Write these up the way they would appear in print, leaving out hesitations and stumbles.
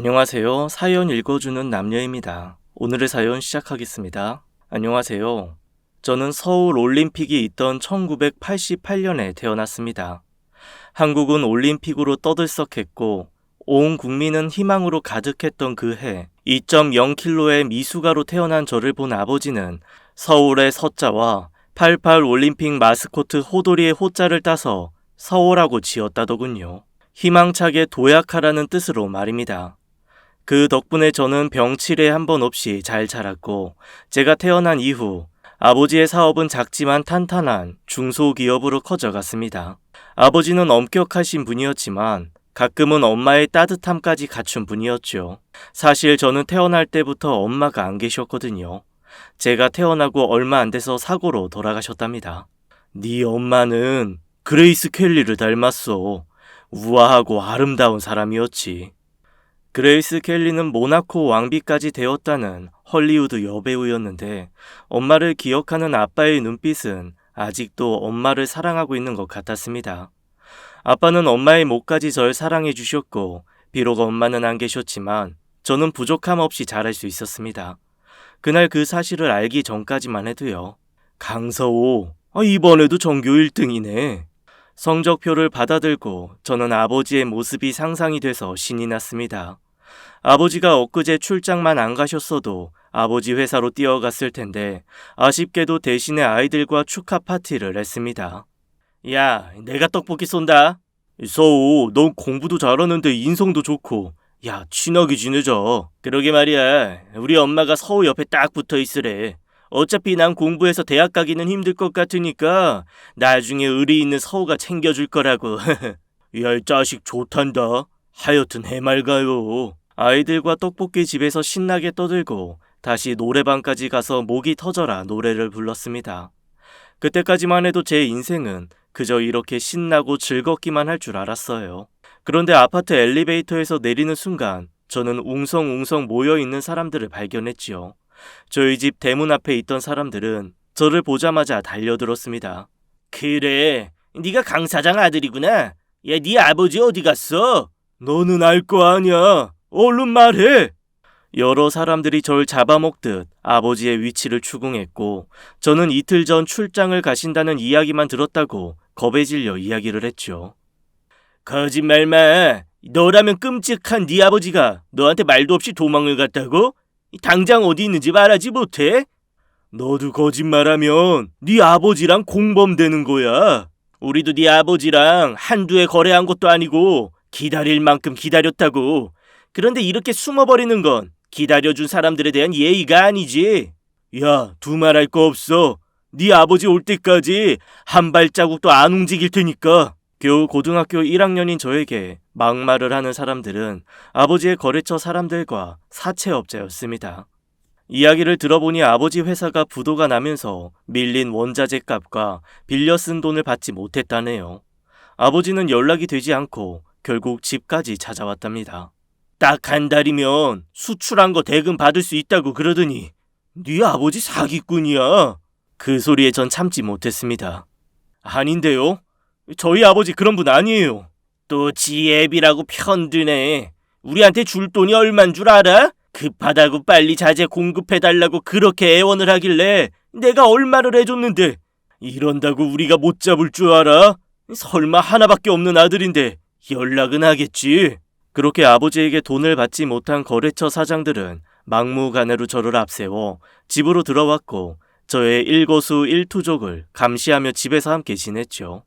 안녕하세요. 사연 읽어주는 남녀입니다. 오늘의 사연 시작하겠습니다. 안녕하세요. 저는 서울 올림픽이 있던 1988년에 태어났습니다. 한국은 올림픽으로 떠들썩했고 온 국민은 희망으로 가득했던 그 해, 2.0kg의 미숙아로 태어난 저를 본 아버지는 서울의 서자와 88 올림픽 마스코트 호돌이의 호자를 따서 서호라고 지었다더군요. 희망차게 도약하라는 뜻으로 말입니다. 그 덕분에 저는 병치레 한 번 없이 잘 자랐고, 제가 태어난 이후 아버지의 사업은 작지만 탄탄한 중소기업으로 커져갔습니다. 아버지는 엄격하신 분이었지만 가끔은 엄마의 따뜻함까지 갖춘 분이었죠. 사실 저는 태어날 때부터 엄마가 안 계셨거든요. 제가 태어나고 얼마 안 돼서 사고로 돌아가셨답니다. 네 엄마는 그레이스 켈리를 닮았어. 우아하고 아름다운 사람이었지. 그레이스 켈리는 모나코 왕비까지 되었다는 헐리우드 여배우였는데 엄마를 기억하는 아빠의 눈빛은 아직도 엄마를 사랑하고 있는 것 같았습니다. 아빠는 엄마의 목까지 절 사랑해 주셨고 비록 엄마는 안 계셨지만 저는 부족함 없이 자랄 수 있었습니다. 그날 그 사실을 알기 전까지만 해도요. 강서호, 이번에도 전교 1등이네. 성적표를 받아들고 저는 아버지의 모습이 상상이 돼서 신이 났습니다. 아버지가 엊그제 출장만 안 가셨어도 아버지 회사로 뛰어갔을 텐데 아쉽게도 대신에 아이들과 축하 파티를 했습니다. 야, 내가 떡볶이 쏜다. 서우, 넌 공부도 잘하는데 인성도 좋고 야, 친하게 지내자. 그러게 말이야. 우리 엄마가 서우 옆에 딱 붙어 있으래. 어차피 난 공부해서 대학 가기는 힘들 것 같으니까 나중에 의리 있는 서우가 챙겨줄 거라고. 야, 이 자식 좋단다. 하여튼 해맑아요. 아이들과 떡볶이 집에서 신나게 떠들고 다시 노래방까지 가서 목이 터져라 노래를 불렀습니다. 그때까지만 해도 제 인생은 그저 이렇게 신나고 즐겁기만 할 줄 알았어요. 그런데 아파트 엘리베이터에서 내리는 순간 저는 웅성웅성 모여있는 사람들을 발견했지요. 저희 집 대문 앞에 있던 사람들은 저를 보자마자 달려들었습니다. 그래, 네가 강 사장 아들이구나. 야, 네 아버지 어디 갔어? 너는 알 거 아니야. 얼른 말해. 여러 사람들이 절 잡아먹듯 아버지의 위치를 추궁했고 저는 이틀 전 출장을 가신다는 이야기만 들었다고 겁에 질려 이야기를 했죠. 거짓말 마. 너라면 끔찍한 네 아버지가 너한테 말도 없이 도망을 갔다고? 당장 어디 있는지 말하지 못해? 너도 거짓말하면 네 아버지랑 공범되는 거야. 우리도 네 아버지랑 한두 해 거래한 것도 아니고 기다릴 만큼 기다렸다고. 그런데 이렇게 숨어버리는 건 기다려준 사람들에 대한 예의가 아니지. 야, 두말할 거 없어. 네 아버지 올 때까지 한 발자국도 안 움직일 테니까. 겨우 고등학교 1학년인 저에게 막말을 하는 사람들은 아버지의 거래처 사람들과 사채업자였습니다. 이야기를 들어보니 아버지 회사가 부도가 나면서 밀린 원자재 값과 빌려 쓴 돈을 받지 못했다네요. 아버지는 연락이 되지 않고 결국 집까지 찾아왔답니다. 딱 한 달이면 수출한 거 대금 받을 수 있다고 그러더니 네 아버지 사기꾼이야. 그 소리에 전 참지 못했습니다. 아닌데요? 저희 아버지 그런 분 아니에요. 또 지 애비라고 편드네. 우리한테 줄 돈이 얼만 줄 알아? 급하다고 빨리 자재 공급해달라고 그렇게 애원을 하길래 내가 얼마를 해줬는데 이런다고 우리가 못 잡을 줄 알아? 설마 하나밖에 없는 아들인데 연락은 하겠지. 그렇게 아버지에게 돈을 받지 못한 거래처 사장들은 막무가내로 저를 앞세워 집으로 들어왔고 저의 일거수일투족을 감시하며 집에서 함께 지냈죠.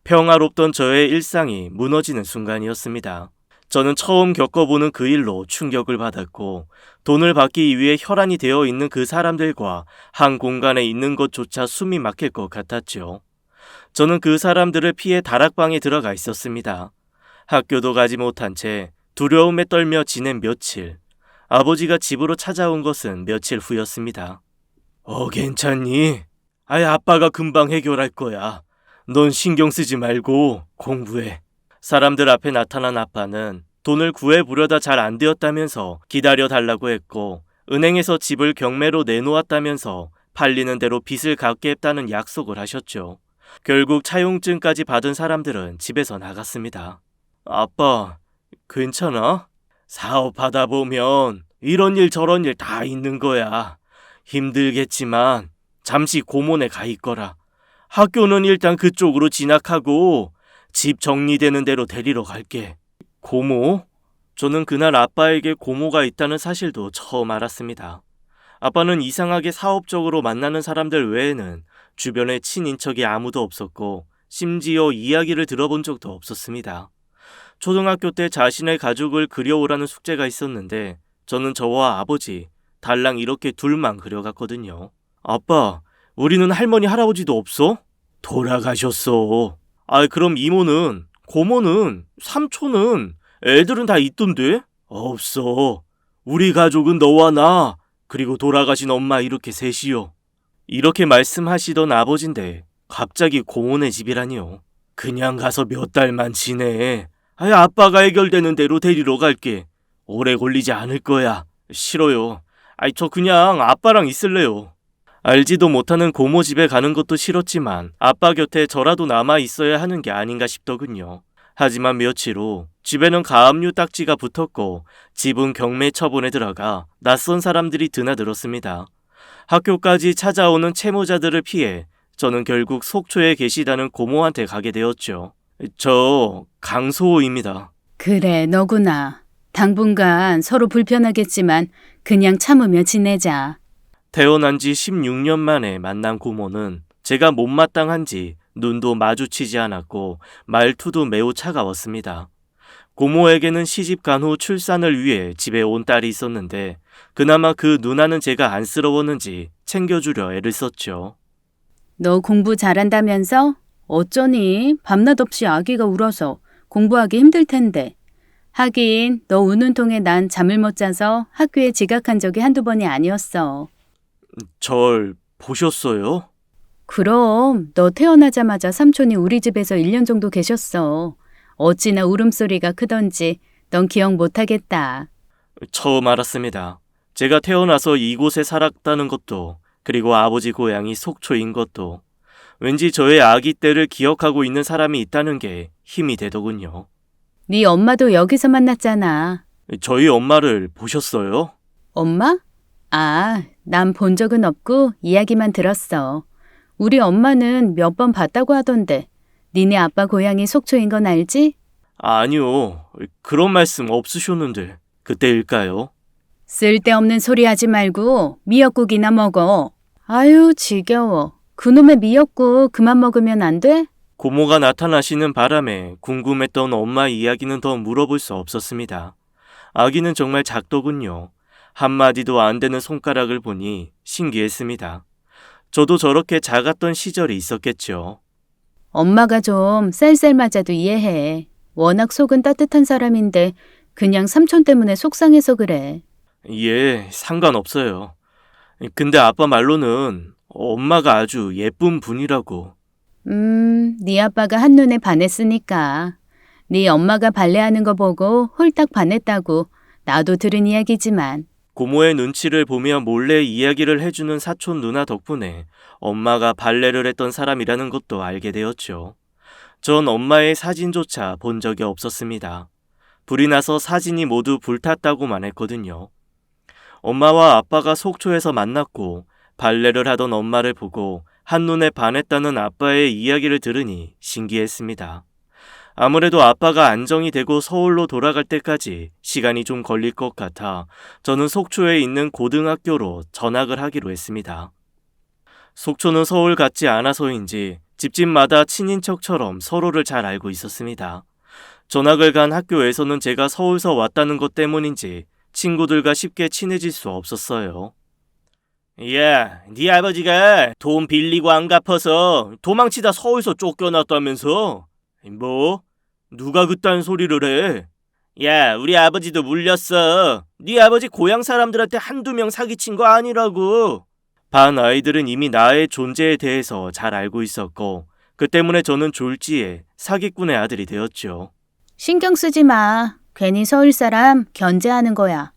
평화롭던 저의 일상이 무너지는 순간이었습니다. 저는 처음 겪어보는 그 일로 충격을 받았고 돈을 받기 위해 혈안이 되어 있는 그 사람들과 한 공간에 있는 것조차 숨이 막힐 것 같았죠. 저는 그 사람들을 피해 다락방에 들어가 있었습니다. 학교도 가지 못한 채 두려움에 떨며 지낸 며칠. 아버지가 집으로 찾아온 것은 며칠 후였습니다. 괜찮니? 아빠가 금방 해결할 거야. 넌 신경 쓰지 말고 공부해. 사람들 앞에 나타난 아빠는 돈을 구해보려다 잘 안 되었다면서 기다려달라고 했고 은행에서 집을 경매로 내놓았다면서 팔리는 대로 빚을 갚게 했다는 약속을 하셨죠. 결국 차용증까지 받은 사람들은 집에서 나갔습니다. 아빠, 괜찮아? 사업하다 보면 이런 일 저런 일 다 있는 거야. 힘들겠지만 잠시 고몬에 가 있거라. 학교는 일단 그쪽으로 진학하고 집 정리되는 대로 데리러 갈게. 고모? 저는 그날 아빠에게 고모가 있다는 사실도 처음 알았습니다. 아빠는 이상하게 사업적으로 만나는 사람들 외에는 주변에 친인척이 아무도 없었고 심지어 이야기를 들어본 적도 없었습니다. 초등학교 때 자신의 가족을 그려오라는 숙제가 있었는데 저는 저와 아버지, 달랑 이렇게 둘만 그려갔거든요. 아빠, 우리는 할머니, 할아버지도 없어? 돌아가셨어. 그럼 이모는, 고모는, 삼촌은, 애들은 다 있던데? 없어. 우리 가족은 너와 나, 그리고 돌아가신 엄마 이렇게 셋이요. 이렇게 말씀하시던 아버지인데 갑자기 고모네 집이라니요. 그냥 가서 몇 달만 지내. 아빠가 해결되는 대로 데리러 갈게. 오래 걸리지 않을 거야. 싫어요. 저 그냥 아빠랑 있을래요. 알지도 못하는 고모 집에 가는 것도 싫었지만 아빠 곁에 저라도 남아 있어야 하는 게 아닌가 싶더군요. 하지만 며칠 후 집에는 가압류 딱지가 붙었고 집은 경매 처분에 들어가 낯선 사람들이 드나들었습니다. 학교까지 찾아오는 채무자들을 피해 저는 결국 속초에 계시다는 고모한테 가게 되었죠. 저 강소호입니다. 그래, 너구나. 당분간 서로 불편하겠지만 그냥 참으며 지내자. 태어난 지 16년 만에 만난 고모는 제가 못마땅한지 눈도 마주치지 않았고 말투도 매우 차가웠습니다. 고모에게는 시집간 후 출산을 위해 집에 온 딸이 있었는데 그나마 그 누나는 제가 안쓰러웠는지 챙겨주려 애를 썼죠. 너 공부 잘한다면서? 어쩌니? 밤낮 없이 아기가 울어서 공부하기 힘들 텐데. 하긴 너 우는 통에 난 잠을 못 자서 학교에 지각한 적이 한두 번이 아니었어. 절 보셨어요? 그럼 너 태어나자마자 삼촌이 우리 집에서 1년 정도 계셨어. 어찌나 울음소리가 크던지 넌 기억 못하겠다. 처음 알았습니다. 제가 태어나서 이곳에 살았다는 것도 그리고 아버지 고향이 속초인 것도 왠지 저의 아기 때를 기억하고 있는 사람이 있다는 게 힘이 되더군요. 네 엄마도 여기서 만났잖아. 저희 엄마를 보셨어요? 엄마? 난 본 적은 없고 이야기만 들었어. 우리 엄마는 몇 번 봤다고 하던데. 니네 아빠 고향이 속초인 건 알지? 아니요. 그런 말씀 없으셨는데 그때일까요? 쓸데없는 소리 하지 말고 미역국이나 먹어. 아유, 지겨워. 그놈의 미역국 그만 먹으면 안 돼? 고모가 나타나시는 바람에 궁금했던 엄마 이야기는 더 물어볼 수 없었습니다. 아기는 정말 작더군요. 한마디도 안 되는 손가락을 보니 신기했습니다. 저도 저렇게 작았던 시절이 있었겠죠. 엄마가 좀 쌀쌀 맞아도 이해해. 워낙 속은 따뜻한 사람인데 그냥 삼촌 때문에 속상해서 그래. 예, 상관없어요. 근데 아빠 말로는 엄마가 아주 예쁜 분이라고. 네 아빠가 한눈에 반했으니까. 네 엄마가 발레하는 거 보고 홀딱 반했다고 나도 들은 이야기지만. 고모의 눈치를 보며 몰래 이야기를 해주는 사촌 누나 덕분에 엄마가 발레를 했던 사람이라는 것도 알게 되었죠. 전 엄마의 사진조차 본 적이 없었습니다. 불이 나서 사진이 모두 불탔다고만 했거든요. 엄마와 아빠가 속초에서 만났고 발레를 하던 엄마를 보고 한눈에 반했다는 아빠의 이야기를 들으니 신기했습니다. 아무래도 아빠가 안정이 되고 서울로 돌아갈 때까지 시간이 좀 걸릴 것 같아 저는 속초에 있는 고등학교로 전학을 하기로 했습니다. 속초는 서울 같지 않아서인지 집집마다 친인척처럼 서로를 잘 알고 있었습니다. 전학을 간 학교에서는 제가 서울서 왔다는 것 때문인지 친구들과 쉽게 친해질 수 없었어요. 야, 네 아버지가 돈 빌리고 안 갚아서 도망치다 서울서 쫓겨났다면서? 뭐? 누가 그딴 소리를 해? 야, 우리 아버지도 물렸어. 네 아버지 고향 사람들한테 한두 명 사기친 거 아니라고. 반 아이들은 이미 나의 존재에 대해서 잘 알고 있었고 그 때문에 저는 졸지에 사기꾼의 아들이 되었죠. 신경 쓰지 마. 괜히 서울 사람 견제하는 거야.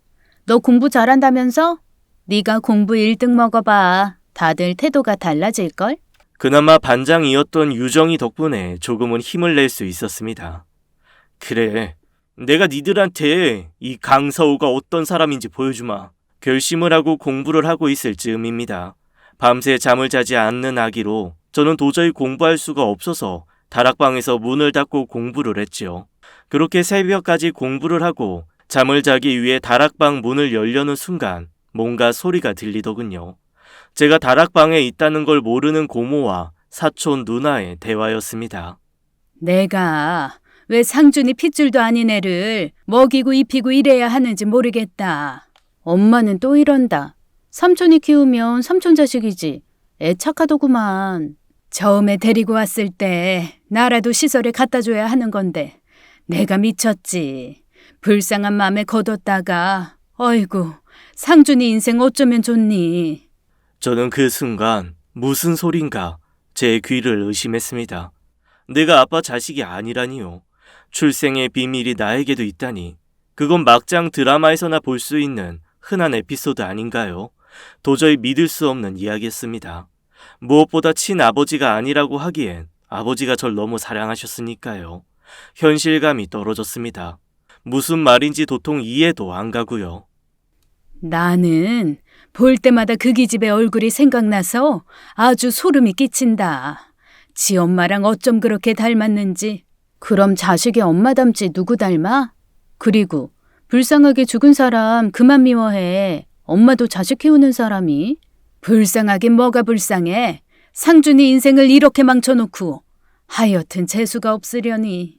너 공부 잘한다면서? 네가 공부 1등 먹어봐. 다들 태도가 달라질걸? 그나마 반장이었던 유정이 덕분에 조금은 힘을 낼 수 있었습니다. 그래, 내가 니들한테 이 강서우가 어떤 사람인지 보여주마. 결심을 하고 공부를 하고 있을 즈음입니다. 밤새 잠을 자지 않는 아기로 저는 도저히 공부할 수가 없어서 다락방에서 문을 닫고 공부를 했지요. 그렇게 새벽까지 공부를 하고 잠을 자기 위해 다락방 문을 열려는 순간 뭔가 소리가 들리더군요. 제가 다락방에 있다는 걸 모르는 고모와 사촌 누나의 대화였습니다. 내가 왜 상준이 핏줄도 아닌 애를 먹이고 입히고 이래야 하는지 모르겠다. 엄마는 또 이런다. 삼촌이 키우면 삼촌 자식이지. 애 착하더구만. 처음에 데리고 왔을 때 나라도 시설에 갖다 줘야 하는 건데 내가 미쳤지. 불쌍한 마음에 거뒀다가 어이구 상준이 인생 어쩌면 좋니. 저는 그 순간 무슨 소린가 제 귀를 의심했습니다. 내가 아빠 자식이 아니라니요. 출생의 비밀이 나에게도 있다니. 그건 막장 드라마에서나 볼 수 있는 흔한 에피소드 아닌가요? 도저히 믿을 수 없는 이야기였습니다. 무엇보다 친아버지가 아니라고 하기엔 아버지가 절 너무 사랑하셨으니까요. 현실감이 떨어졌습니다. 무슨 말인지 도통 이해도 안 가고요. 나는 볼 때마다 그 기집의 얼굴이 생각나서 아주 소름이 끼친다. 지 엄마랑 어쩜 그렇게 닮았는지. 그럼 자식이 엄마 닮지 누구 닮아? 그리고 불쌍하게 죽은 사람 그만 미워해. 엄마도 자식 키우는 사람이. 불쌍하긴 뭐가 불쌍해. 상준이 인생을 이렇게 망쳐놓고 하여튼 재수가 없으려니.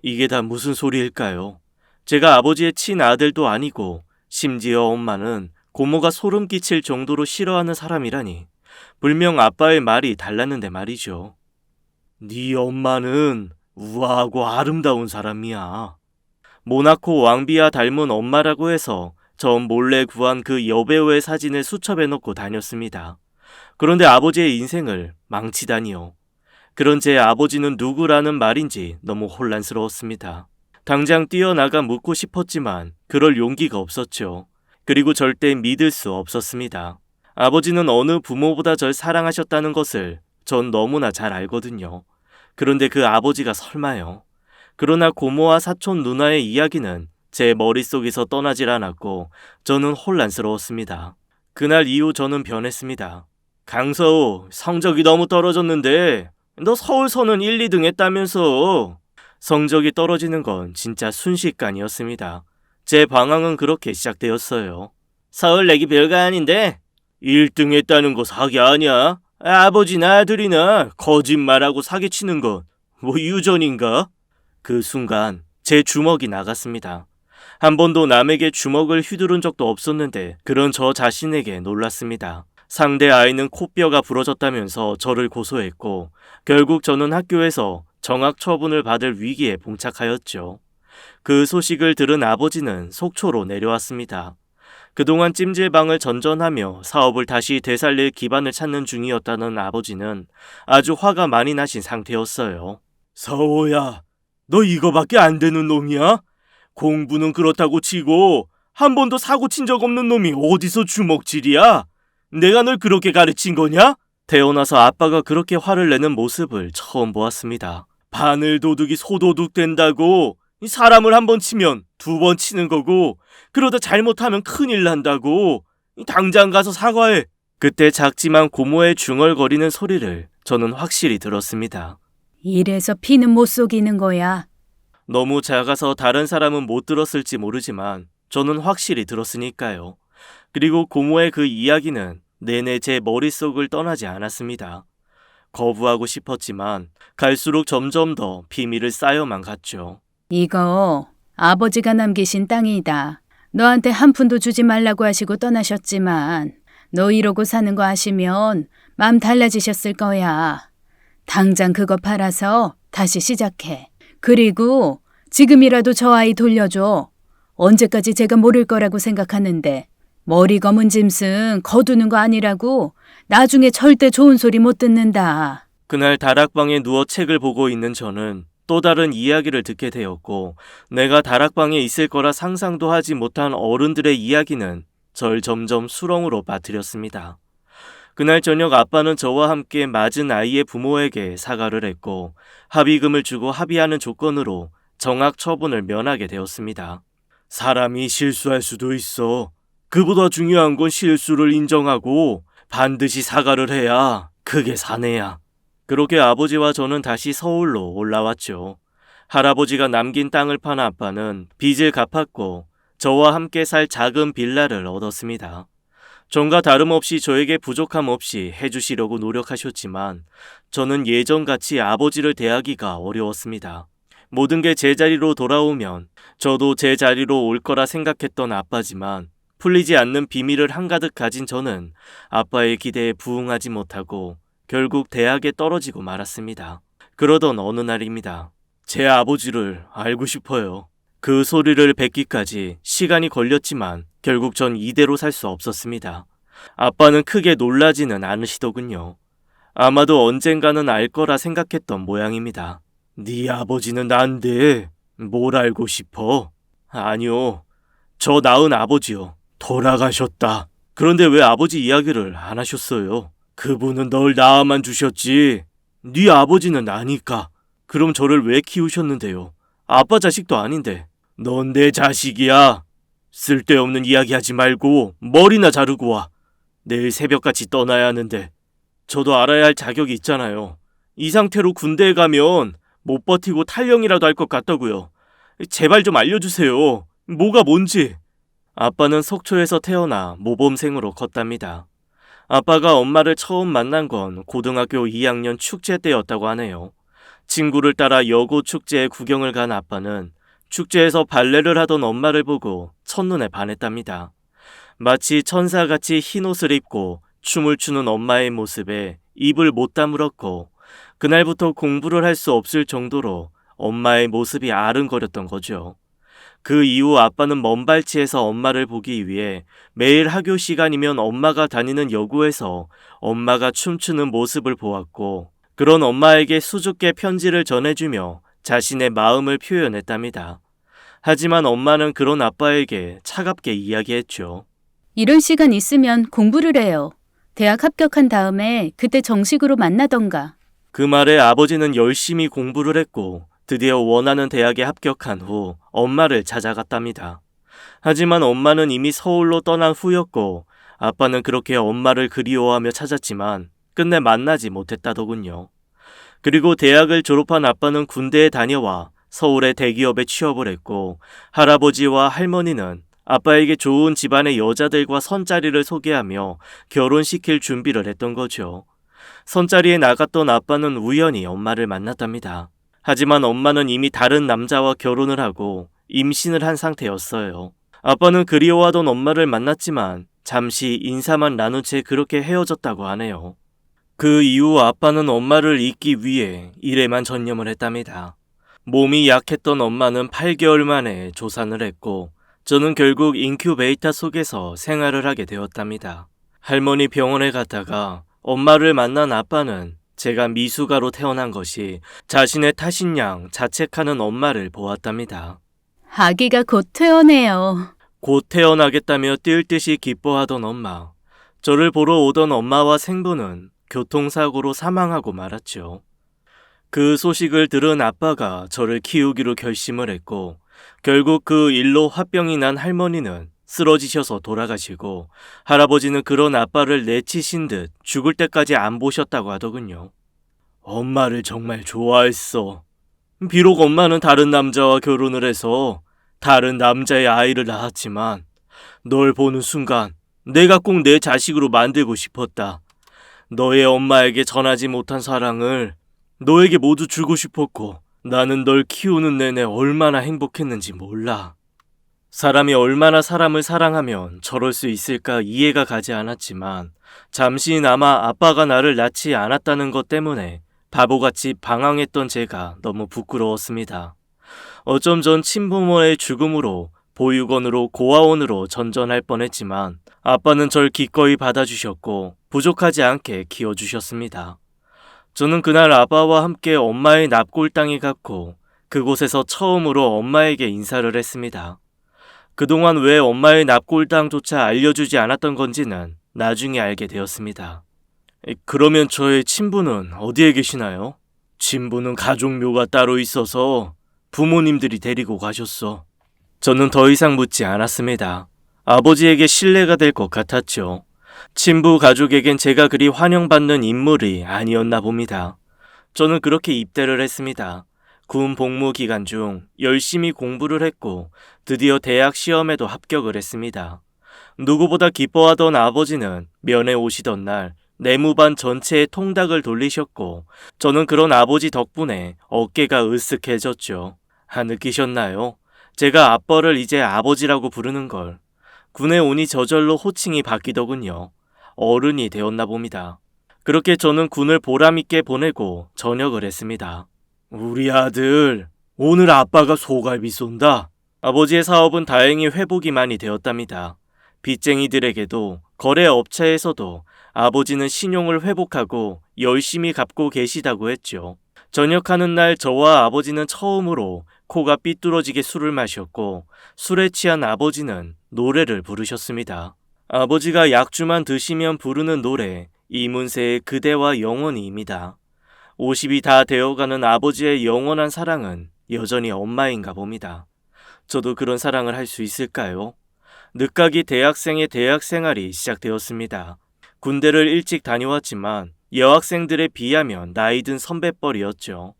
이게 다 무슨 소리일까요? 제가 아버지의 친아들도 아니고 심지어 엄마는 고모가 소름 끼칠 정도로 싫어하는 사람이라니. 분명 아빠의 말이 달랐는데 말이죠. 네 엄마는 우아하고 아름다운 사람이야. 모나코 왕비와 닮은 엄마라고 해서 전 몰래 구한 그 여배우의 사진을 수첩에 넣고 다녔습니다. 그런데 아버지의 인생을 망치다니요. 그런 제 아버지는 누구라는 말인지 너무 혼란스러웠습니다. 당장 뛰어나가 묻고 싶었지만 그럴 용기가 없었죠. 그리고 절대 믿을 수 없었습니다. 아버지는 어느 부모보다 절 사랑하셨다는 것을 전 너무나 잘 알거든요. 그런데 그 아버지가 설마요. 그러나 고모와 사촌 누나의 이야기는 제 머릿속에서 떠나질 않았고 저는 혼란스러웠습니다. 그날 이후 저는 변했습니다. 강서우, 성적이 너무 떨어졌는데 너 서울서는 1, 2등 했다면서. 성적이 떨어지는 건 진짜 순식간이었습니다. 제 방황은 그렇게 시작되었어요. 서울 내기 별거 아닌데 1등 했다는 거 사기 아니야? 아버지나 아들이나 거짓말하고 사기치는 건 뭐 유전인가? 그 순간 제 주먹이 나갔습니다. 한 번도 남에게 주먹을 휘두른 적도 없었는데 그런 저 자신에게 놀랐습니다. 상대 아이는 코뼈가 부러졌다면서 저를 고소했고 결국 저는 학교에서 정학 처분을 받을 위기에 봉착하였죠. 그 소식을 들은 아버지는 속초로 내려왔습니다. 그동안 찜질방을 전전하며 사업을 다시 되살릴 기반을 찾는 중이었다는 아버지는 아주 화가 많이 나신 상태였어요. 서호야, 너 이거밖에 안 되는 놈이야? 공부는 그렇다고 치고 한 번도 사고 친 적 없는 놈이 어디서 주먹질이야? 내가 널 그렇게 가르친 거냐? 태어나서 아빠가 그렇게 화를 내는 모습을 처음 보았습니다. 바늘 도둑이 소도둑 된다고. 사람을 한 번 치면 2번 치는 거고 그러다 잘못하면 큰일 난다고. 당장 가서 사과해. 그때 작지만 고모의 중얼거리는 소리를 저는 확실히 들었습니다. 이래서 피는 못 속이는 거야. 너무 작아서 다른 사람은 못 들었을지 모르지만 저는 확실히 들었으니까요. 그리고 고모의 그 이야기는 내내 제 머릿속을 떠나지 않았습니다. 거부하고 싶었지만 갈수록 점점 더 비밀을 쌓여만 갔죠. 이거 아버지가 남기신 땅이다. 너한테 한 푼도 주지 말라고 하시고 떠나셨지만 너 이러고 사는 거 아시면 마음 달라지셨을 거야. 당장 그거 팔아서 다시 시작해. 그리고 지금이라도 저 아이 돌려줘. 언제까지 제가 모를 거라고 생각하는데 머리 검은 짐승 거두는 거 아니라고. 나중에 절대 좋은 소리 못 듣는다. 그날 다락방에 누워 책을 보고 있는 저는 또 다른 이야기를 듣게 되었고 내가 다락방에 있을 거라 상상도 하지 못한 어른들의 이야기는 절 점점 수렁으로 빠뜨렸습니다. 그날 저녁 아빠는 저와 함께 맞은 아이의 부모에게 사과를 했고 합의금을 주고 합의하는 조건으로 정학 처분을 면하게 되었습니다. 사람이 실수할 수도 있어. 그보다 중요한 건 실수를 인정하고 반드시 사과를 해야 그게 사내야. 그렇게 아버지와 저는 다시 서울로 올라왔죠. 할아버지가 남긴 땅을 판 아빠는 빚을 갚았고 저와 함께 살 작은 빌라를 얻었습니다. 전과 다름없이 저에게 부족함 없이 해주시려고 노력하셨지만 저는 예전같이 아버지를 대하기가 어려웠습니다. 모든 게 제자리로 돌아오면 저도 제 자리로 올 거라 생각했던 아빠지만 풀리지 않는 비밀을 한가득 가진 저는 아빠의 기대에 부응하지 못하고 결국 대학에 떨어지고 말았습니다. 그러던 어느 날입니다. 제 아버지를 알고 싶어요. 그 소리를 뱉기까지 시간이 걸렸지만 결국 전 이대로 살 수 없었습니다. 아빠는 크게 놀라지는 않으시더군요. 아마도 언젠가는 알 거라 생각했던 모양입니다. 네 아버지는 난데 뭘 알고 싶어? 아니요. 저 낳은 아버지요. 돌아가셨다. 그런데 왜 아버지 이야기를 안 하셨어요? 그분은 널 낳아만 주셨지. 네 아버지는 나니까. 그럼 저를 왜 키우셨는데요? 아빠 자식도 아닌데. 넌 내 자식이야. 쓸데없는 이야기하지 말고 머리나 자르고 와. 내일 새벽같이 떠나야 하는데. 저도 알아야 할 자격이 있잖아요. 이 상태로 군대에 가면 못 버티고 탈영이라도 할 것 같다고요. 제발 좀 알려주세요. 뭐가 뭔지. 아빠는 속초에서 태어나 모범생으로 컸답니다. 아빠가 엄마를 처음 만난 건 고등학교 2학년 축제 때였다고 하네요. 친구를 따라 여고 축제에 구경을 간 아빠는 축제에서 발레를 하던 엄마를 보고 첫눈에 반했답니다. 마치 천사같이 흰옷을 입고 춤을 추는 엄마의 모습에 입을 못 다물었고 그날부터 공부를 할 수 없을 정도로 엄마의 모습이 아른거렸던 거죠. 그 이후 아빠는 먼발치에서 엄마를 보기 위해 매일 학교 시간이면 엄마가 다니는 여고에서 엄마가 춤추는 모습을 보았고 그런 엄마에게 수줍게 편지를 전해주며 자신의 마음을 표현했답니다. 하지만 엄마는 그런 아빠에게 차갑게 이야기했죠. 이럴 시간 있으면 공부를 해요. 대학 합격한 다음에 그때 정식으로 만나던가. 그 말에 아버지는 열심히 공부를 했고 드디어 원하는 대학에 합격한 후 엄마를 찾아갔답니다. 하지만 엄마는 이미 서울로 떠난 후였고 아빠는 그렇게 엄마를 그리워하며 찾았지만 끝내 만나지 못했다더군요. 그리고 대학을 졸업한 아빠는 군대에 다녀와 서울의 대기업에 취업을 했고 할아버지와 할머니는 아빠에게 좋은 집안의 여자들과 선자리를 소개하며 결혼시킬 준비를 했던 거죠. 선자리에 나갔던 아빠는 우연히 엄마를 만났답니다. 하지만 엄마는 이미 다른 남자와 결혼을 하고 임신을 한 상태였어요. 아빠는 그리워하던 엄마를 만났지만 잠시 인사만 나눈 채 그렇게 헤어졌다고 하네요. 그 이후 아빠는 엄마를 잊기 위해 일에만 전념을 했답니다. 몸이 약했던 엄마는 8개월 만에 조산을 했고 저는 결국 인큐베이터 속에서 생활을 하게 되었답니다. 할머니 병원에 갔다가 엄마를 만난 아빠는 제가 미숙아로 태어난 것이 자신의 탓인 양 자책하는 엄마를 보았답니다. 아기가 곧 태어나요. 곧 태어나겠다며 뛸 듯이 기뻐하던 엄마. 저를 보러 오던 엄마와 생부는 교통사고로 사망하고 말았죠. 그 소식을 들은 아빠가 저를 키우기로 결심을 했고 결국 그 일로 화병이 난 할머니는 쓰러지셔서 돌아가시고 할아버지는 그런 아빠를 내치신 듯 죽을 때까지 안 보셨다고 하더군요. 엄마를 정말 좋아했어. 비록 엄마는 다른 남자와 결혼을 해서 다른 남자의 아이를 낳았지만 널 보는 순간 내가 꼭 내 자식으로 만들고 싶었다. 너의 엄마에게 전하지 못한 사랑을 너에게 모두 주고 싶었고 나는 널 키우는 내내 얼마나 행복했는지 몰라. 사람이 얼마나 사람을 사랑하면 저럴 수 있을까 이해가 가지 않았지만 잠시나마 아빠가 나를 낳지 않았다는 것 때문에 바보같이 방황했던 제가 너무 부끄러웠습니다. 어쩜 전 친부모의 죽음으로 보육원으로 고아원으로 전전할 뻔했지만 아빠는 절 기꺼이 받아주셨고 부족하지 않게 키워주셨습니다. 저는 그날 아빠와 함께 엄마의 납골 땅에 갔고 그곳에서 처음으로 엄마에게 인사를 했습니다. 그동안 왜 엄마의 납골 땅조차 알려주지 않았던 건지는 나중에 알게 되었습니다. 그러면 저의 친부는 어디에 계시나요? 친부는 가족묘가 따로 있어서 부모님들이 데리고 가셨어. 저는 더 이상 묻지 않았습니다. 아버지에게 신뢰가 될 것 같았죠. 친부 가족에겐 제가 그리 환영받는 인물이 아니었나 봅니다. 저는 그렇게 입대를 했습니다. 군 복무 기간 중 열심히 공부를 했고 드디어 대학 시험에도 합격을 했습니다. 누구보다 기뻐하던 아버지는 면회 오시던 날 내무반 전체에 통닭을 돌리셨고 저는 그런 아버지 덕분에 어깨가 으쓱해졌죠. 느끼셨나요? 제가 아빠를 이제 아버지라고 부르는 걸. 군에 오니 저절로 호칭이 바뀌더군요. 어른이 되었나 봅니다. 그렇게 저는 군을 보람있게 보내고 전역을 했습니다. 우리 아들, 오늘 아빠가 소갈비 쏜다. 아버지의 사업은 다행히 회복이 많이 되었답니다. 빚쟁이들에게도 거래업체에서도 아버지는 신용을 회복하고 열심히 갚고 계시다고 했죠. 전역하는 날 저와 아버지는 처음으로 코가 삐뚤어지게 술을 마셨고 술에 취한 아버지는 노래를 부르셨습니다. 아버지가 약주만 드시면 부르는 노래 이문세의 그대와 영원히입니다. 50이 다 되어가는 아버지의 영원한 사랑은 여전히 엄마인가 봅니다. 저도 그런 사랑을 할 수 있을까요? 늦가기 대학생의 대학 생활이 시작되었습니다. 군대를 일찍 다녀왔지만 여학생들에 비하면 나이든 선배뻘이었죠.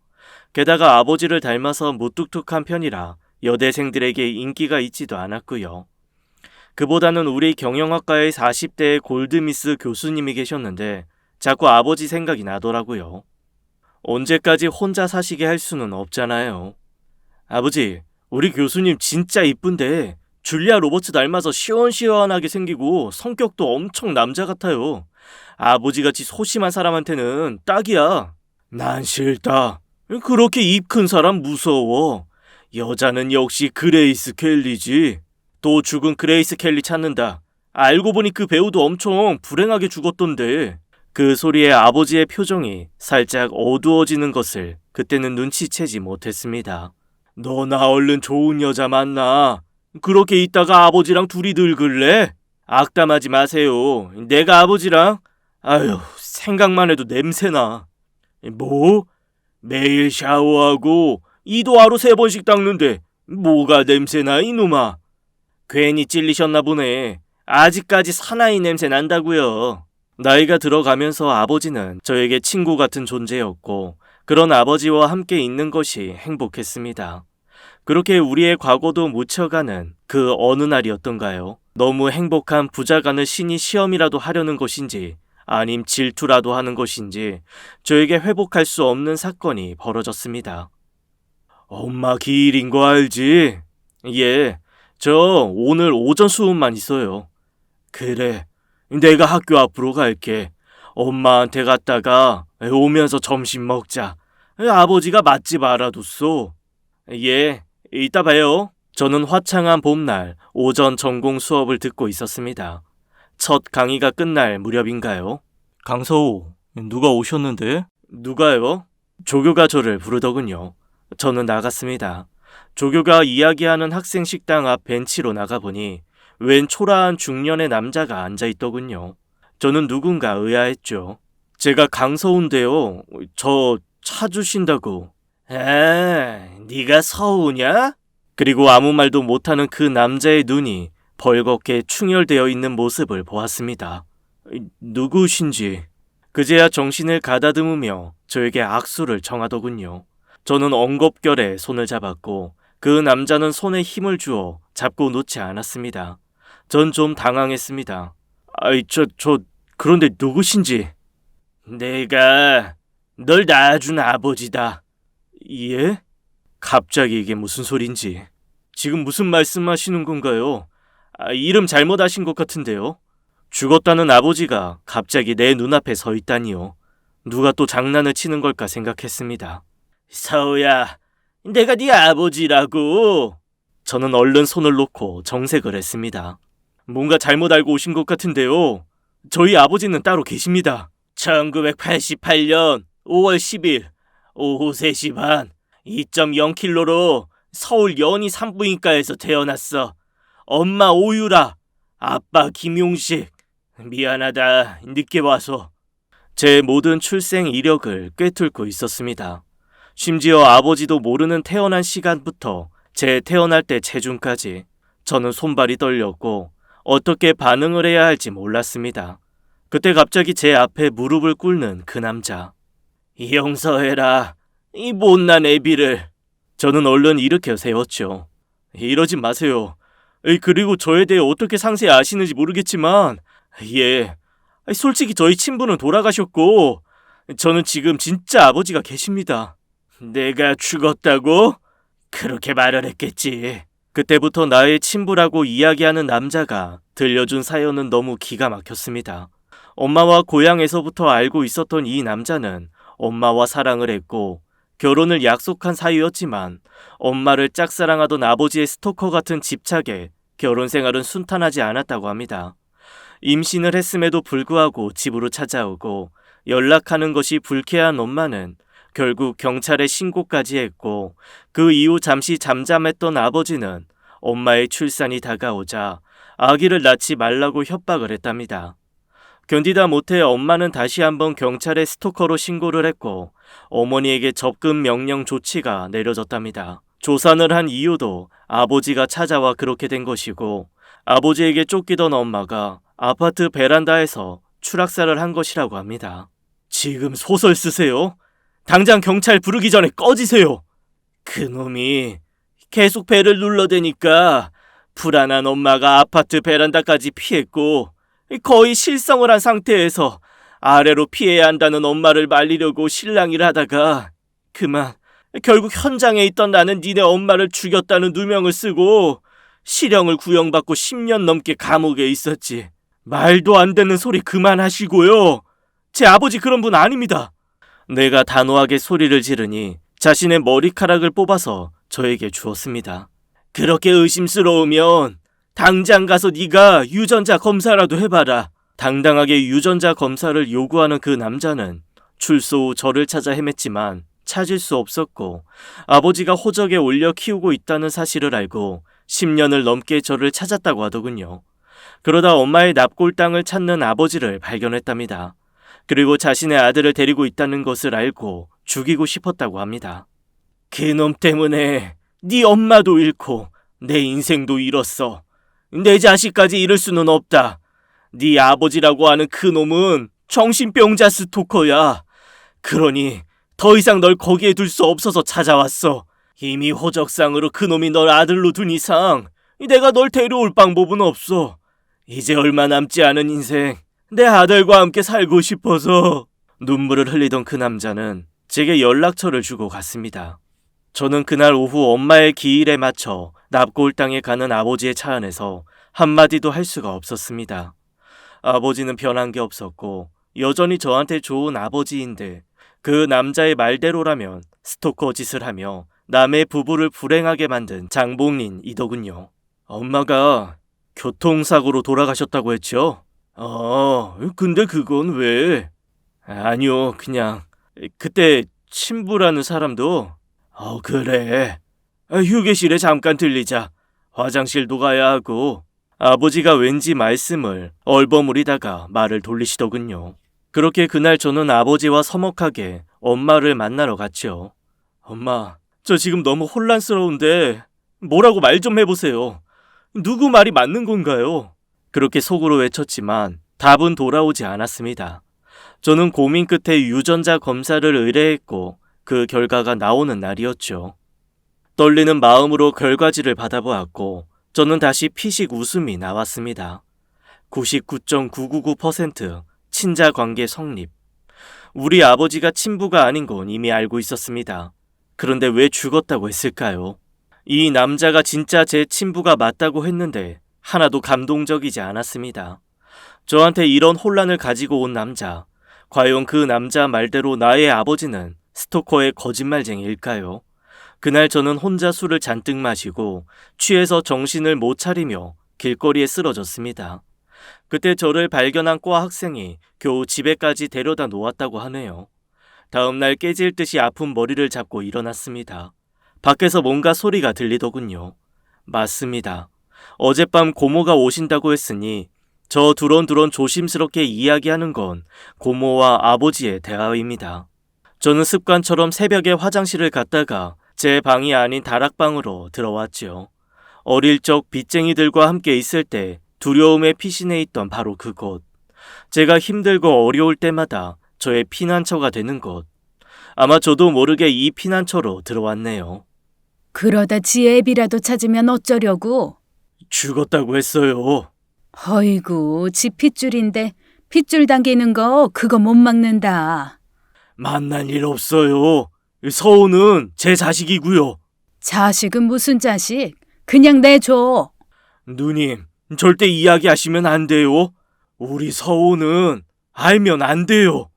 게다가 아버지를 닮아서 무뚝뚝한 편이라 여대생들에게 인기가 있지도 않았고요. 그보다는 우리 경영학과의 40대의 골드미스 교수님이 계셨는데 자꾸 아버지 생각이 나더라고요. 언제까지 혼자 사시게 할 수는 없잖아요. 아버지, 우리 교수님 진짜 이쁜데 줄리아 로버츠 닮아서 시원시원하게 생기고 성격도 엄청 남자 같아요. 아버지같이 소심한 사람한테는 딱이야. 난 싫다. 그렇게 입 큰 사람 무서워. 여자는 역시 그레이스 켈리지. 또 죽은 그레이스 켈리 찾는다. 알고 보니 그 배우도 엄청 불행하게 죽었던데. 그 소리에 아버지의 표정이 살짝 어두워지는 것을 그때는 눈치채지 못했습니다. 너나 얼른 좋은 여자 만나. 그렇게 있다가 아버지랑 둘이 늙을래? 악담하지 마세요. 내가 아버지랑? 아유, 생각만 해도 냄새나. 뭐? 매일 샤워하고 이도 하루 3번씩 닦는데 뭐가 냄새나 이놈아. 괜히 찔리셨나 보네. 아직까지 사나이 냄새 난다고요. 나이가 들어가면서 아버지는 저에게 친구 같은 존재였고 그런 아버지와 함께 있는 것이 행복했습니다. 그렇게 우리의 과거도 묻혀가는 그 어느 날이었던가요? 너무 행복한 부자간을 신이 시험이라도 하려는 것인지 아님 질투라도 하는 것인지 저에게 회복할 수 없는 사건이 벌어졌습니다. 엄마 기일인 거 알지? 예, 저 오늘 오전 수업만 있어요. 그래, 내가 학교 앞으로 갈게. 엄마한테 갔다가 오면서 점심 먹자. 아버지가 맛집 알아뒀어. 예, 이따 봐요. 저는 화창한 봄날 오전 전공 수업을 듣고 있었습니다. 첫 강의가 끝날 무렵인가요? 강서우, 누가 오셨는데? 누가요? 조교가 저를 부르더군요. 저는 나갔습니다. 조교가 이야기하는 학생 식당 앞 벤치로 나가보니 웬 초라한 중년의 남자가 앉아있더군요. 저는 누군가 의아했죠. 제가 강서우인데요. 저 찾으신다고. 네가 서우냐? 그리고 아무 말도 못하는 그 남자의 눈이 벌겋게 충혈되어 있는 모습을 보았습니다. 누구신지. 그제야 정신을 가다듬으며 저에게 악수를 청하더군요. 저는 엉겁결에 손을 잡았고 그 남자는 손에 힘을 주어 잡고 놓지 않았습니다. 전 좀 당황했습니다. 그런데 누구신지. 내가 널 낳아준 아버지다. 예? 갑자기 이게 무슨 소린지. 지금 무슨 말씀하시는 건가요? 이름 잘못 아신 것 같은데요. 죽었다는 아버지가 갑자기 내 눈앞에 서 있다니요. 누가 또 장난을 치는 걸까 생각했습니다. 서우야, 내가 네 아버지라고. 저는 얼른 손을 놓고 정색을 했습니다. 뭔가 잘못 알고 오신 것 같은데요. 저희 아버지는 따로 계십니다. 1988년 5월 10일 오후 3시 반 2.0km로 서울 연희 산부인과에서 태어났어. 엄마 오유라, 아빠 김용식. 미안하다, 늦게 와서. 제 모든 출생 이력을 꿰뚫고 있었습니다. 심지어 아버지도 모르는 태어난 시간부터 제 태어날 때 체중까지 저는 손발이 떨렸고 어떻게 반응을 해야 할지 몰랐습니다. 그때 갑자기 제 앞에 무릎을 꿇는 그 남자. 용서해라, 이 못난 애비를. 저는 얼른 일으켜 세웠죠. 이러지 마세요. 그리고 저에 대해 어떻게 상세히 아시는지 모르겠지만 솔직히 저희 친부는 돌아가셨고 저는 지금 진짜 아버지가 계십니다. 내가 죽었다고? 그렇게 말을 했겠지. 그때부터 나의 친부라고 이야기하는 남자가 들려준 사연은 너무 기가 막혔습니다. 엄마와 고향에서부터 알고 있었던 이 남자는 엄마와 사랑을 했고 결혼을 약속한 사이였지만 엄마를 짝사랑하던 아버지의 스토커 같은 집착에 결혼 생활은 순탄하지 않았다고 합니다. 임신을 했음에도 불구하고 집으로 찾아오고 연락하는 것이 불쾌한 엄마는 결국 경찰에 신고까지 했고 그 이후 잠시 잠잠했던 아버지는 엄마의 출산이 다가오자 아기를 낳지 말라고 협박을 했답니다. 견디다 못해 엄마는 다시 한번 경찰에 스토커로 신고를 했고 어머니에게 접근 명령 조치가 내려졌답니다. 조산을 한 이유도 아버지가 찾아와 그렇게 된 것이고 아버지에게 쫓기던 엄마가 아파트 베란다에서 추락사를 한 것이라고 합니다. 지금 소설 쓰세요? 당장 경찰 부르기 전에 꺼지세요. 그놈이 계속 배를 눌러대니까 불안한 엄마가 아파트 베란다까지 피했고 거의 실성을 한 상태에서 아래로 피해야 한다는 엄마를 말리려고 실랑이를 하다가 그만 결국 현장에 있던 나는 니네 엄마를 죽였다는 누명을 쓰고 실형을 구형받고 10년 넘게 감옥에 있었지. 말도 안 되는 소리 그만하시고요. 제 아버지 그런 분 아닙니다. 내가 단호하게 소리를 지르니 자신의 머리카락을 뽑아서 저에게 주었습니다. 그렇게 의심스러우면 당장 가서 네가 유전자 검사라도 해봐라. 당당하게 유전자 검사를 요구하는 그 남자는 출소 후 저를 찾아 헤맸지만 찾을 수 없었고 아버지가 호적에 올려 키우고 있다는 사실을 알고 10년을 넘게 저를 찾았다고 하더군요. 그러다 엄마의 납골 땅을 찾는 아버지를 발견했답니다. 그리고 자신의 아들을 데리고 있다는 것을 알고 죽이고 싶었다고 합니다. 그놈 때문에 네 엄마도 잃고 내 인생도 잃었어. 내 자식까지 잃을 수는 없다. 네 아버지라고 하는 그놈은 정신병자 스토커야. 그러니 더 이상 널 거기에 둘 수 없어서 찾아왔어. 이미 호적상으로 그놈이 널 아들로 둔 이상 내가 널 데려올 방법은 없어. 이제 얼마 남지 않은 인생 내 아들과 함께 살고 싶어서. 눈물을 흘리던 그 남자는 제게 연락처를 주고 갔습니다. 저는 그날 오후 엄마의 기일에 맞춰 납골 땅에 가는 아버지의 차 안에서 한마디도 할 수가 없었습니다. 아버지는 변한 게 없었고 여전히 저한테 좋은 아버지인데 그 남자의 말대로라면 스토커 짓을 하며 남의 부부를 불행하게 만든 장봉린이더군요. 엄마가 교통사고로 돌아가셨다고 했죠? 근데 그건 왜? 아니요, 그냥 그때 친부라는 사람도 그래. 휴게실에 잠깐 들리자. 화장실도 가야 하고. 아버지가 왠지 말씀을 얼버무리다가 말을 돌리시더군요. 그렇게 그날 저는 아버지와 서먹하게 엄마를 만나러 갔죠. 엄마, 저 지금 너무 혼란스러운데 뭐라고 말 좀 해보세요. 누구 말이 맞는 건가요? 그렇게 속으로 외쳤지만 답은 돌아오지 않았습니다. 저는 고민 끝에 유전자 검사를 의뢰했고 그 결과가 나오는 날이었죠. 떨리는 마음으로 결과지를 받아보았고 저는 다시 피식 웃음이 나왔습니다. 99.999% 친자 관계 성립. 우리 아버지가 친부가 아닌 건 이미 알고 있었습니다. 그런데 왜 죽었다고 했을까요? 이 남자가 진짜 제 친부가 맞다고 했는데 하나도 감동적이지 않았습니다. 저한테 이런 혼란을 가지고 온 남자, 과연 그 남자 말대로 나의 아버지는 스토커의 거짓말쟁이일까요? 그날 저는 혼자 술을 잔뜩 마시고 취해서 정신을 못 차리며 길거리에 쓰러졌습니다. 그때 저를 발견한 과 학생이 겨우 집에까지 데려다 놓았다고 하네요. 다음날 깨질 듯이 아픈 머리를 잡고 일어났습니다. 밖에서 뭔가 소리가 들리더군요. 맞습니다. 어젯밤 고모가 오신다고 했으니 저 두런두런 조심스럽게 이야기하는 건 고모와 아버지의 대화입니다. 저는 습관처럼 새벽에 화장실을 갔다가 제 방이 아닌 다락방으로 들어왔지요. 어릴 적 빚쟁이들과 함께 있을 때 두려움에 피신해 있던 바로 그곳. 제가 힘들고 어려울 때마다 저의 피난처가 되는 곳. 아마 저도 모르게 이 피난처로 들어왔네요. 그러다 지 애비라도 찾으면 어쩌려고? 죽었다고 했어요. 어이구, 지 핏줄인데 핏줄 당기는 거 그거 못 막는다. 만날 일 없어요. 서우는 제 자식이고요. 자식은 무슨 자식? 그냥 내줘. 누님, 절대 이야기하시면 안 돼요. 우리 서우는 알면 안 돼요.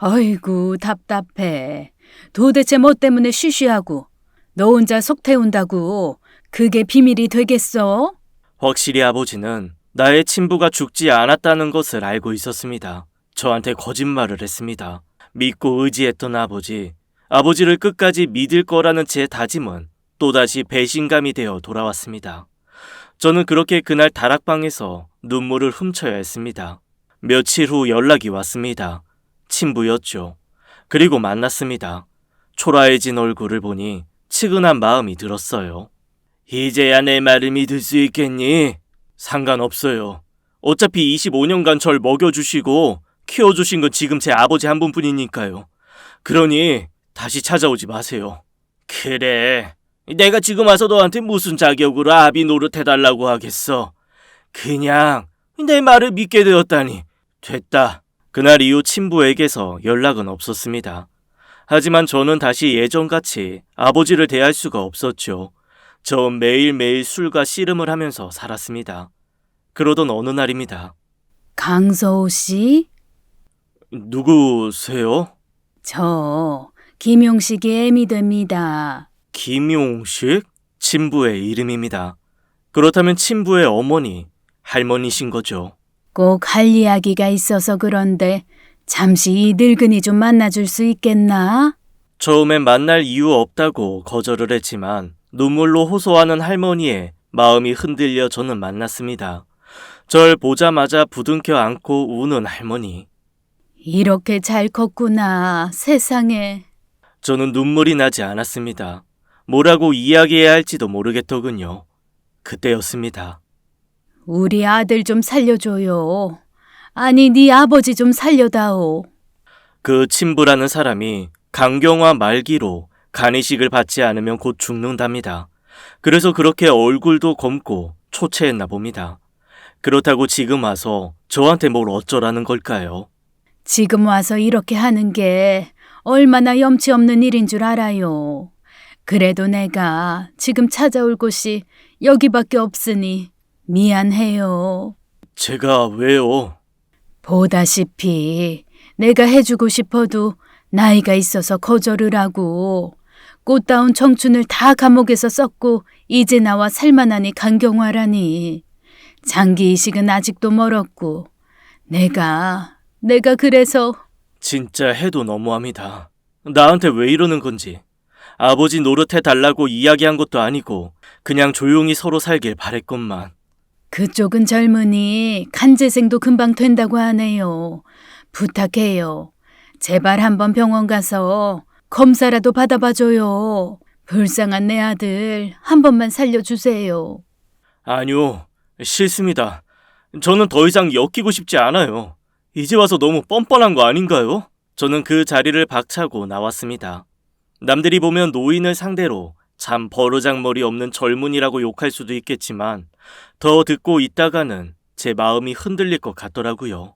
어이구, 답답해. 도대체 뭐 때문에 쉬쉬하고 너 혼자 속 태운다고 그게 비밀이 되겠어? 확실히 아버지는 나의 친부가 죽지 않았다는 것을 알고 있었습니다. 저한테 거짓말을 했습니다. 믿고 의지했던 아버지를 끝까지 믿을 거라는 제 다짐은 또다시 배신감이 되어 돌아왔습니다. 저는 그렇게 그날 다락방에서 눈물을 훔쳐야 했습니다. 며칠 후 연락이 왔습니다. 친부였죠. 그리고 만났습니다. 초라해진 얼굴을 보니 측은한 마음이 들었어요. 이제야 내 말을 믿을 수 있겠니? 상관없어요. 어차피 25년간 절 먹여주시고 키워주신 건 지금 제 아버지 한 분뿐이니까요. 그러니 다시 찾아오지 마세요. 그래. 내가 지금 와서 너한테 무슨 자격으로 아비 노릇해달라고 하겠어. 그냥 내 말을 믿게 되었다니. 됐다. 그날 이후 친부에게서 연락은 없었습니다. 하지만 저는 다시 예전같이 아버지를 대할 수가 없었죠. 전 매일매일 술과 씨름을 하면서 살았습니다. 그러던 어느 날입니다. 강서우 씨? 누구세요? 저 김용식이 애미 됩니다. 김용식? 친부의 이름입니다. 그렇다면 친부의 어머니, 할머니신 거죠. 꼭 할 이야기가 있어서 그런데 잠시 이 늙은이 좀 만나줄 수 있겠나? 처음엔 만날 이유 없다고 거절을 했지만 눈물로 호소하는 할머니의 마음이 흔들려 저는 만났습니다. 절 보자마자 부둥켜 안고 우는 할머니. 이렇게 잘 컸구나, 세상에. 저는 눈물이 나지 않았습니다. 뭐라고 이야기해야 할지도 모르겠더군요. 그때였습니다. 우리 아들 좀 살려줘요. 아니, 네 아버지 좀 살려다오. 그 친부라는 사람이 강경화 말기로 간이식을 받지 않으면 곧 죽는답니다. 그래서 그렇게 얼굴도 검고 초췌했나 봅니다. 그렇다고 지금 와서 저한테 뭘 어쩌라는 걸까요? 지금 와서 이렇게 하는 게 얼마나 염치 없는 일인 줄 알아요. 그래도 내가 지금 찾아올 곳이 여기밖에 없으니 미안해요. 제가 왜요? 보다시피 내가 해주고 싶어도 나이가 있어서 거절을 하고 꽃다운 청춘을 다 감옥에서 썼고 이제 나와 살만하니 강경화라니. 장기 이식은 아직도 멀었고 내가 그래서. 진짜 해도 너무합니다. 나한테 왜 이러는 건지. 아버지 노릇해달라고 이야기한 것도 아니고 그냥 조용히 서로 살길 바랬건만. 그쪽은 젊으니 간재생도 금방 된다고 하네요. 부탁해요. 제발 한번 병원 가서 검사라도 받아봐줘요. 불쌍한 내 아들 한 번만 살려주세요. 아니요, 싫습니다. 저는 더 이상 엮이고 싶지 않아요. 이제 와서 너무 뻔뻔한 거 아닌가요? 저는 그 자리를 박차고 나왔습니다. 남들이 보면 노인을 상대로 참 버르장머리 없는 젊은이라고 욕할 수도 있겠지만 더 듣고 있다가는 제 마음이 흔들릴 것 같더라고요.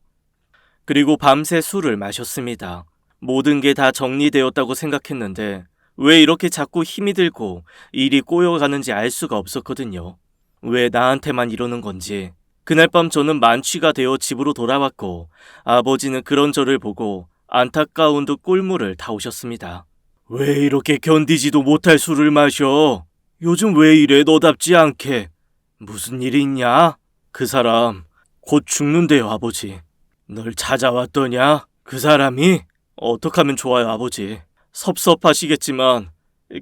그리고 밤새 술을 마셨습니다. 모든 게 다 정리되었다고 생각했는데 왜 이렇게 자꾸 힘이 들고 일이 꼬여가는지 알 수가 없었거든요. 왜 나한테만 이러는 건지. 그날 밤 저는 만취가 되어 집으로 돌아왔고 아버지는 그런 저를 보고 안타까운 듯 꿀물을 타오셨습니다. 왜 이렇게 견디지도 못할 술을 마셔? 요즘 왜 이래 너답지 않게? 무슨 일이 있냐? 그 사람 곧 죽는데요, 아버지. 널 찾아왔더냐? 그 사람이? 어떡하면 좋아요, 아버지. 섭섭하시겠지만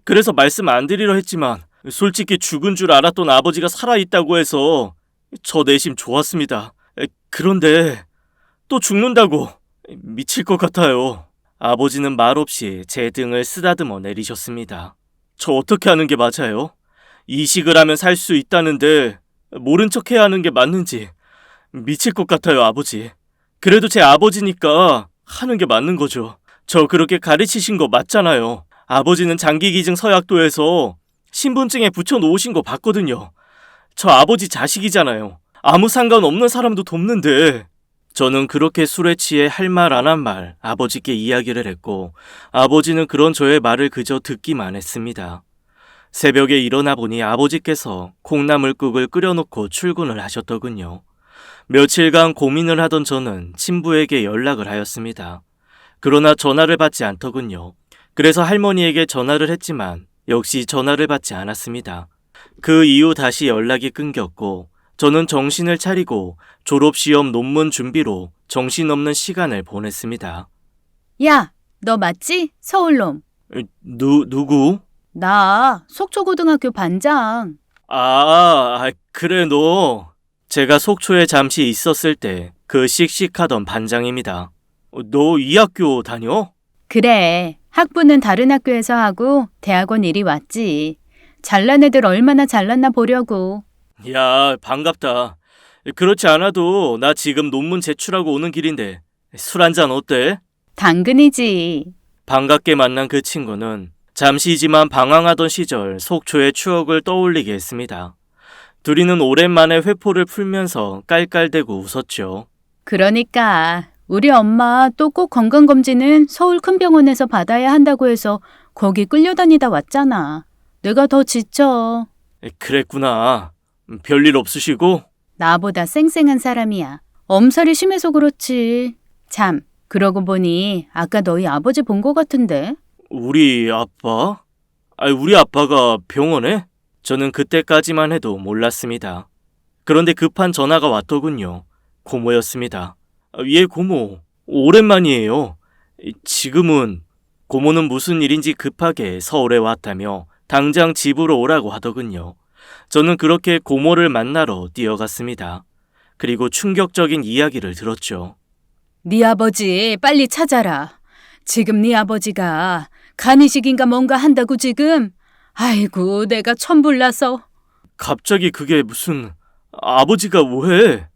그래서 말씀 안 드리려 했지만 솔직히 죽은 줄 알았던 아버지가 살아있다고 해서 저 내심 좋았습니다. 그런데 또 죽는다고 미칠 것 같아요. 아버지는 말없이 제 등을 쓰다듬어 내리셨습니다. 저 어떻게 하는 게 맞아요? 이식을 하면 살 수 있다는데 모른 척 해야 하는 게 맞는지 미칠 것 같아요, 아버지. 그래도 제 아버지니까 하는 게 맞는 거죠. 저 그렇게 가르치신 거 맞잖아요. 아버지는 장기기증 서약도에서 신분증에 붙여놓으신 거 봤거든요. 저 아버지 자식이잖아요. 아무 상관없는 사람도 돕는데. 저는 그렇게 술에 취해 할 말 안 한 말 아버지께 이야기를 했고 아버지는 그런 저의 말을 그저 듣기만 했습니다. 새벽에 일어나 보니 아버지께서 콩나물국을 끓여놓고 출근을 하셨더군요. 며칠간 고민을 하던 저는 친부에게 연락을 하였습니다. 그러나 전화를 받지 않더군요. 그래서 할머니에게 전화를 했지만 역시 전화를 받지 않았습니다. 그 이후 다시 연락이 끊겼고 저는 정신을 차리고 졸업시험 논문 준비로 정신없는 시간을 보냈습니다. 야, 너 맞지? 서울놈. 누구? 나 속초고등학교 반장. 그래 너. 제가 속초에 잠시 있었을 때 그 씩씩하던 반장입니다. 너 이 학교 다녀? 그래, 학부는 다른 학교에서 하고 대학원 이리 왔지. 잘난 애들 얼마나 잘났나 보려고. 야, 반갑다. 그렇지 않아도 나 지금 논문 제출하고 오는 길인데 술 한잔 어때? 당근이지. 반갑게 만난 그 친구는 잠시지만 방황하던 시절 속초의 추억을 떠올리게 했습니다. 둘이는 오랜만에 회포를 풀면서 깔깔대고 웃었죠. 그러니까 우리 엄마 또 꼭 건강검진은 서울 큰 병원에서 받아야 한다고 해서 거기 끌려다니다 왔잖아. 내가 더 지쳐. 그랬구나. 별일 없으시고? 나보다 쌩쌩한 사람이야. 엄살이 심해서 그렇지. 참, 그러고 보니 아까 너희 아버지 본 것 같은데? 우리 아빠? 우리 아빠가 병원에? 저는 그때까지만 해도 몰랐습니다. 그런데 급한 전화가 왔더군요. 고모였습니다. 예, 고모. 오랜만이에요. 지금은 고모는 무슨 일인지 급하게 서울에 왔다며 당장 집으로 오라고 하더군요. 저는 그렇게 고모를 만나러 뛰어갔습니다. 그리고 충격적인 이야기를 들었죠. 네 아버지 빨리 찾아라. 지금 네 아버지가 간이식인가 뭔가 한다고 지금. 아이고, 내가 천불나서. 갑자기 그게 무슨... 아버지가 왜?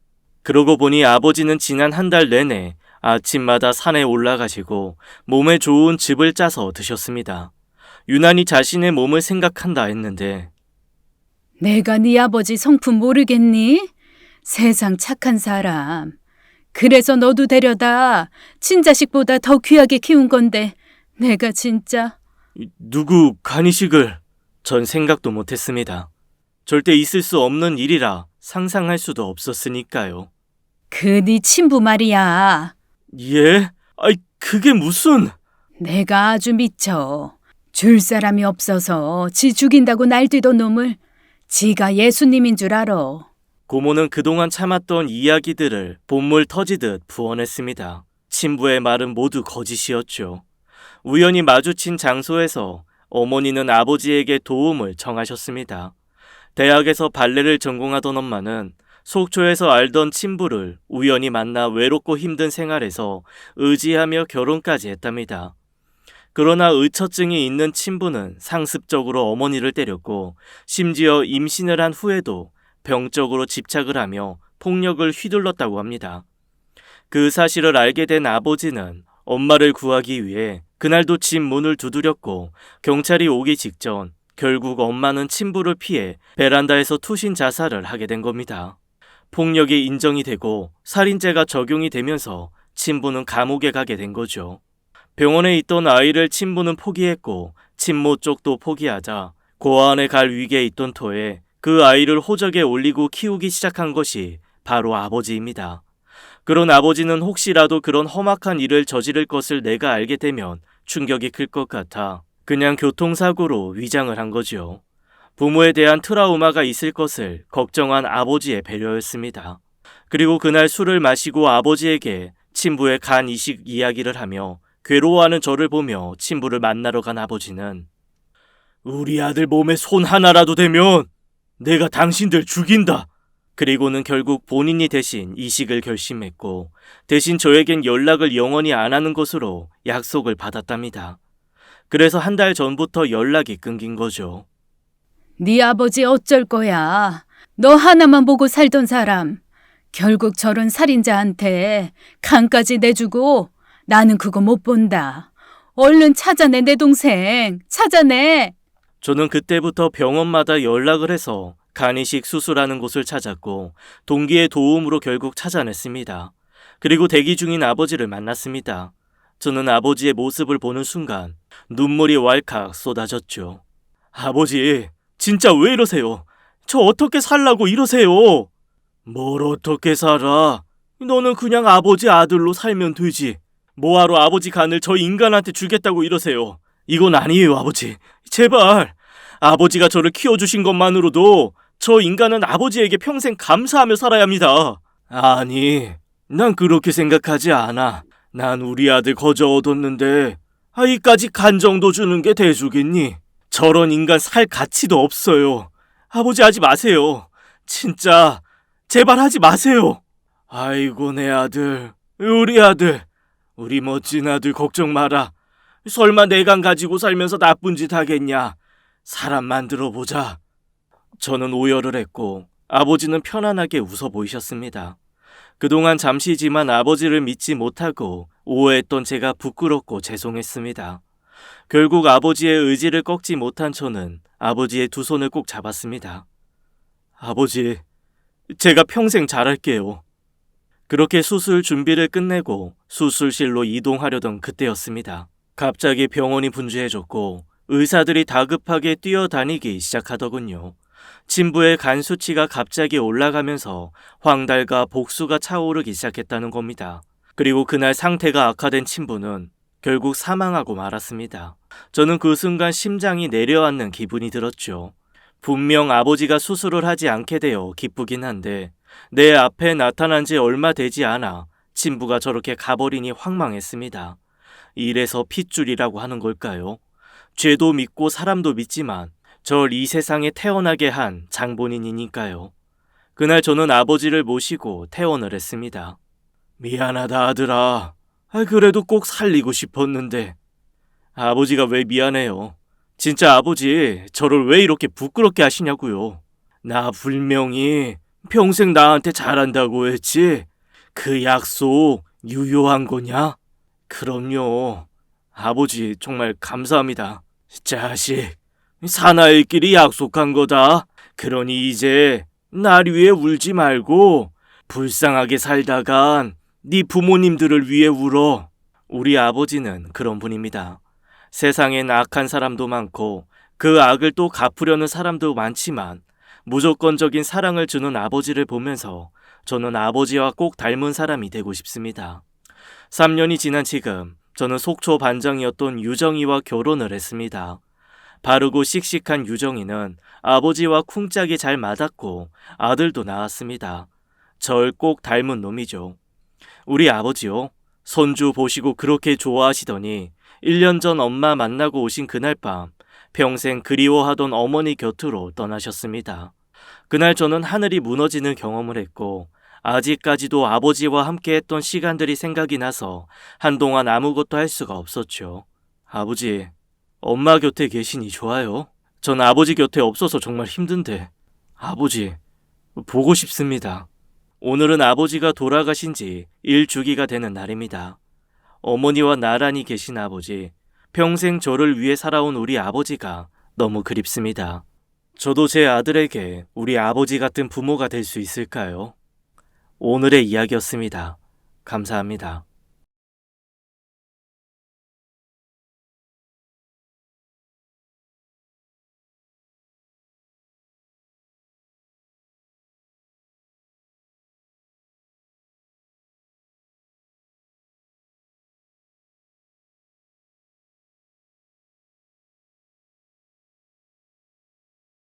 그러고 보니 아버지는 지난 한 달 내내 아침마다 산에 올라가시고 몸에 좋은 즙을 짜서 드셨습니다. 유난히 자신의 몸을 생각한다 했는데 내가 네 아버지 성품 모르겠니? 세상 착한 사람. 그래서 너도 데려다 친자식보다 더 귀하게 키운 건데 내가 진짜. 누구 간이식을... 전 생각도 못했습니다. 절대 있을 수 없는 일이라 상상할 수도 없었으니까요. 그 네 친부 말이야. 예? 그게 무슨... 내가 아주 미쳐. 줄 사람이 없어서 지 죽인다고 날뛰던 놈을 지가 예수님인 줄 알아. 고모는 그동안 참았던 이야기들을 본물 터지듯 부어냈습니다. 친부의 말은 모두 거짓이었죠. 우연히 마주친 장소에서 어머니는 아버지에게 도움을 청하셨습니다. 대학에서 발레를 전공하던 엄마는 속초에서 알던 친부를 우연히 만나 외롭고 힘든 생활에서 의지하며 결혼까지 했답니다. 그러나 의처증이 있는 친부는 상습적으로 어머니를 때렸고 심지어 임신을 한 후에도 병적으로 집착을 하며 폭력을 휘둘렀다고 합니다. 그 사실을 알게 된 아버지는 엄마를 구하기 위해 그날도 집 문을 두드렸고 경찰이 오기 직전 결국 엄마는 친부를 피해 베란다에서 투신 자살을 하게 된 겁니다. 폭력이 인정이 되고 살인죄가 적용이 되면서 친부는 감옥에 가게 된 거죠. 병원에 있던 아이를 친부는 포기했고 친모 쪽도 포기하자 고아원에 갈 위기에 있던 터에 그 아이를 호적에 올리고 키우기 시작한 것이 바로 아버지입니다. 그런 아버지는 혹시라도 그런 험악한 일을 저지를 것을 내가 알게 되면 충격이 클 것 같아 그냥 교통사고로 위장을 한 거죠. 부모에 대한 트라우마가 있을 것을 걱정한 아버지의 배려였습니다. 그리고 그날 술을 마시고 아버지에게 친부의 간 이식 이야기를 하며 괴로워하는 저를 보며 친부를 만나러 간 아버지는 우리 아들 몸에 손 하나라도 대면 내가 당신들 죽인다. 그리고는 결국 본인이 대신 이식을 결심했고 대신 저에겐 연락을 영원히 안 하는 것으로 약속을 받았답니다. 그래서 한 달 전부터 연락이 끊긴 거죠. 네 아버지 어쩔 거야. 너 하나만 보고 살던 사람. 결국 저런 살인자한테 간까지 내주고 나는 그거 못 본다. 얼른 찾아내 내 동생. 찾아내. 저는 그때부터 병원마다 연락을 해서 간이식 수술하는 곳을 찾았고 동기의 도움으로 결국 찾아냈습니다. 그리고 대기 중인 아버지를 만났습니다. 저는 아버지의 모습을 보는 순간 눈물이 왈칵 쏟아졌죠. 아버지, 진짜 왜 이러세요? 저 어떻게 살라고 이러세요? 뭘 어떻게 살아? 너는 그냥 아버지 아들로 살면 되지. 뭐하러 아버지 간을 저 인간한테 주겠다고 이러세요? 이건 아니에요, 아버지. 제발. 아버지가 저를 키워주신 것만으로도 저 인간은 아버지에게 평생 감사하며 살아야 합니다. 아니, 난 그렇게 생각하지 않아. 난 우리 아들 거저 얻었는데 아이까지 간 정도 주는 게 대수겠니? 저런 인간 살 가치도 없어요. 아버지 하지 마세요. 진짜 제발 하지 마세요. 아이고 내 아들, 우리 아들, 우리 멋진 아들 걱정 마라. 설마 내 간 가지고 살면서 나쁜 짓 하겠냐? 사람 만들어 보자. 저는 오열을 했고 아버지는 편안하게 웃어 보이셨습니다. 그동안 잠시지만 아버지를 믿지 못하고 오해했던 제가 부끄럽고 죄송했습니다. 결국 아버지의 의지를 꺾지 못한 저는 아버지의 두 손을 꼭 잡았습니다. 아버지, 제가 평생 잘할게요. 그렇게 수술 준비를 끝내고 수술실로 이동하려던 그때였습니다. 갑자기 병원이 분주해졌고 의사들이 다급하게 뛰어다니기 시작하더군요. 친부의 간 수치가 갑자기 올라가면서 황달과 복수가 차오르기 시작했다는 겁니다. 그리고 그날 상태가 악화된 친부는 결국 사망하고 말았습니다. 저는 그 순간 심장이 내려앉는 기분이 들었죠. 분명 아버지가 수술을 하지 않게 되어 기쁘긴 한데 내 앞에 나타난 지 얼마 되지 않아 친부가 저렇게 가버리니 황망했습니다. 이래서 핏줄이라고 하는 걸까요? 죄도 믿고 사람도 믿지만 절 이 세상에 태어나게 한 장본인이니까요. 그날 저는 아버지를 모시고 퇴원을 했습니다. 미안하다 아들아. 그래도 꼭 살리고 싶었는데. 아버지가 왜 미안해요? 진짜 아버지 저를 왜 이렇게 부끄럽게 하시냐고요. 나 분명히 평생 나한테 잘한다고 했지. 그 약속 유효한 거냐? 그럼요. 아버지 정말 감사합니다. 자식, 사나이의 길이 약속한 거다. 그러니 이제 날 위해 울지 말고 불쌍하게 살다간 네 부모님들을 위해 울어. 우리 아버지는 그런 분입니다. 세상엔 악한 사람도 많고 그 악을 또 갚으려는 사람도 많지만 무조건적인 사랑을 주는 아버지를 보면서 저는 아버지와 꼭 닮은 사람이 되고 싶습니다. 3년이 지난 지금 저는 속초 반장이었던 유정이와 결혼을 했습니다. 바르고 씩씩한 유정이는 아버지와 쿵짝이 잘 맞았고 아들도 낳았습니다. 절 꼭 닮은 놈이죠. 우리 아버지요. 손주 보시고 그렇게 좋아하시더니 1년 전 엄마 만나고 오신 그날 밤 평생 그리워하던 어머니 곁으로 떠나셨습니다. 그날 저는 하늘이 무너지는 경험을 했고 아직까지도 아버지와 함께했던 시간들이 생각이 나서 한동안 아무것도 할 수가 없었죠. 아버지, 엄마 곁에 계시니 좋아요. 전 아버지 곁에 없어서 정말 힘든데 아버지, 보고 싶습니다. 오늘은 아버지가 돌아가신 지 1주기가 되는 날입니다. 어머니와 나란히 계신 아버지, 평생 저를 위해 살아온 우리 아버지가 너무 그립습니다. 저도 제 아들에게 우리 아버지 같은 부모가 될 수 있을까요? 오늘의 이야기였습니다. 감사합니다.